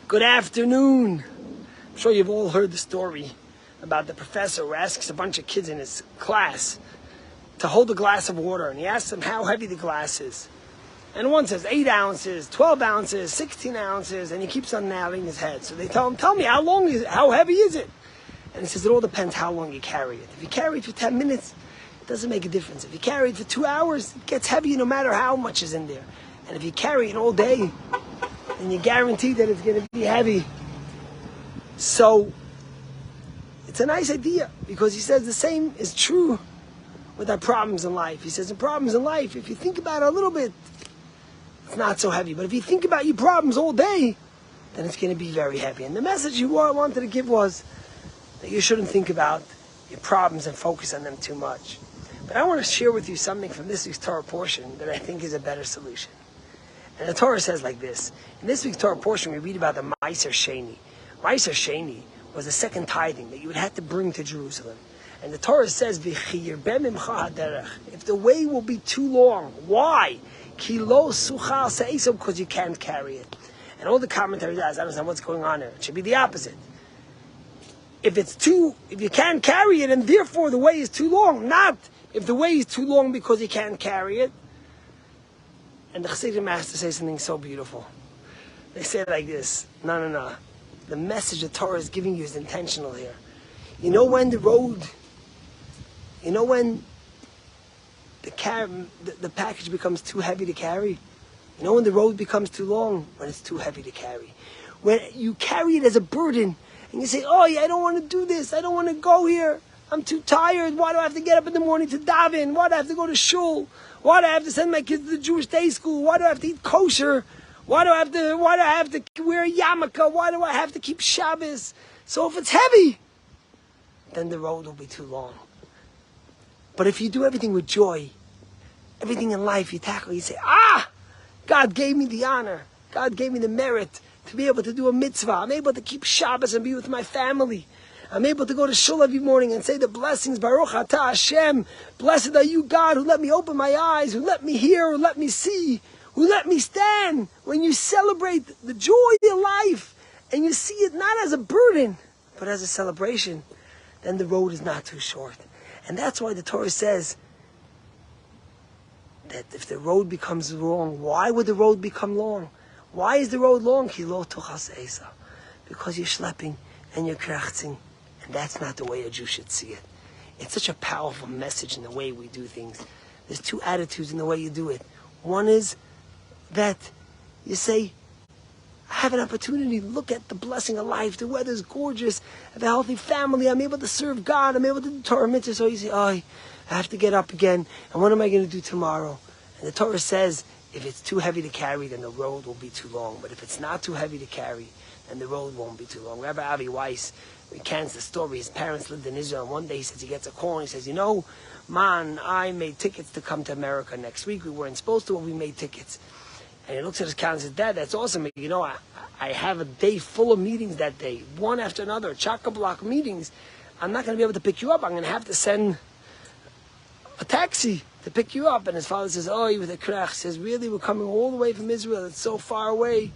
Good afternoon. I'm sure you've all heard the story about the professor who asks a bunch of kids in his class to hold a glass of water, and he asks them how heavy the glass is. And one says 8 ounces, 12 ounces, 16 ounces, and he keeps on nodding his head. So they tell him, tell me, how heavy is it? And he says, it all depends how long you carry it. If you carry it for 10 minutes, it doesn't make a difference. If you carry it for 2 hours, it gets heavy no matter how much is in there. And if you carry it all day, then you're guaranteed that it's going to be heavy. So it's a nice idea, because he says the same is true with our problems in life. He says the problems in life, if you think about it a little bit, it's not so heavy. But if you think about your problems all day, then it's going to be very heavy. And the message you wanted to give was that you shouldn't think about your problems and focus on them too much. But I want to share with you something from this week's Torah portion that I think is a better solution. And the Torah says like this. In this week's Torah portion, we read about the Ma'aser Sheni. Ma'aser Sheni was the second tithing that you would have to bring to Jerusalem. And the Torah says, if the way will be too long, why? Because you can't carry it. And all the commentary does, I don't understand what's going on there. It should be the opposite. If you can't carry it, and therefore the way is too long, not if the way is too long because you can't carry it. And the Chassidim has to say something so beautiful. They say it like this: no. The message the Torah is giving you is intentional here. You know when the package becomes too heavy to carry? You know when the road becomes too long? When it's too heavy to carry. When you carry it as a burden, and you say, oh yeah, I don't want to do this, I don't want to go here, I'm too tired, why do I have to get up in the morning to daven? Why do I have to go to shul? Why do I have to send my kids to the Jewish day school? Why do I have to eat kosher? Why do I have to wear a yarmulke? Why do I have to keep Shabbos? So if it's heavy, then the road will be too long. But if you do everything with joy, everything in life you tackle, you say, God gave me the honor, God gave me the merit to be able to do a mitzvah. I'm able to keep Shabbos and be with my family. I'm able to go to shul every morning and say the blessings, Baruch Atah Hashem, blessed are you, God, who let me open my eyes, who let me hear, who let me see, who let me stand. When you celebrate the joy of life and you see it not as a burden, but as a celebration, then the road is not too short. And that's why the Torah says that if the road becomes long, why would the road become long? Why is the road long? Because you're schlepping and you're krachtzing. And that's not the way a Jew should see it. It's such a powerful message in the way we do things. There's two attitudes in the way you do it. One is that you say, I have an opportunity to look at the blessing of life. The weather's gorgeous. I have a healthy family. I'm able to serve God. I'm able to do Torah mitzvahs. So you say, I have to get up again. And what am I going to do tomorrow? And the Torah says, if it's too heavy to carry, then the road will be too long. But if it's not too heavy to carry, then the road won't be too long. Rabbi Avi Weiss recants the story. His parents lived in Israel, and one day he says he gets a call, and he says, Man, I made tickets to come to America next week. We weren't supposed to, but we made tickets. And he looks at his calendar and says, Dad, that's awesome. I have a day full of meetings that day, one after another, chock-a-block meetings. I'm not going to be able to pick you up. I'm going to have to send a taxi to pick you up. And his father says, with a krach. Says, really, we're coming all the way from Israel. It's so far away.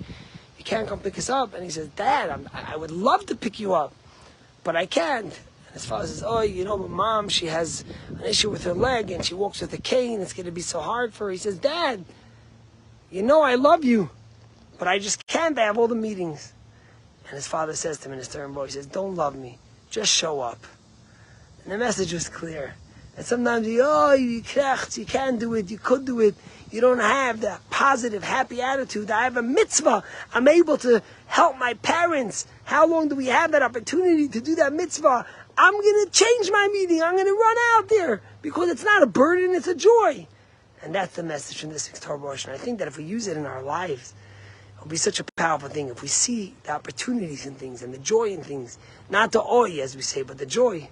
You can't come pick us up. And he says, Dad, I would love to pick you up, but I can't. And his father says, but Mom, she has an issue with her leg and she walks with a cane. It's going to be so hard for her. He says, Dad, I love you, but I just can't. I have all the meetings. And his father says to him in his stern voice, he says, don't love me, just show up. And the message was clear. And sometimes you can't do it, you could do it. You don't have that positive, happy attitude. I have a mitzvah. I'm able to help my parents. How long do we have that opportunity to do that mitzvah? I'm going to change my meeting. I'm going to run out there because it's not a burden, it's a joy. And that's the message from this week's Torah portion. I think that if we use it in our lives, it'll be such a powerful thing. If we see the opportunities in things and the joy in things, not the oy, as we say, but the joy,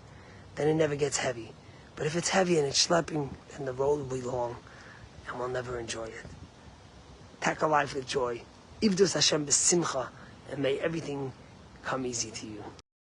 then it never gets heavy. But if it's heavy and it's schlepping, then the road will be long, and we'll never enjoy it. Tackle life with joy. Ivdus Hashem b'simcha, and may everything come easy to you.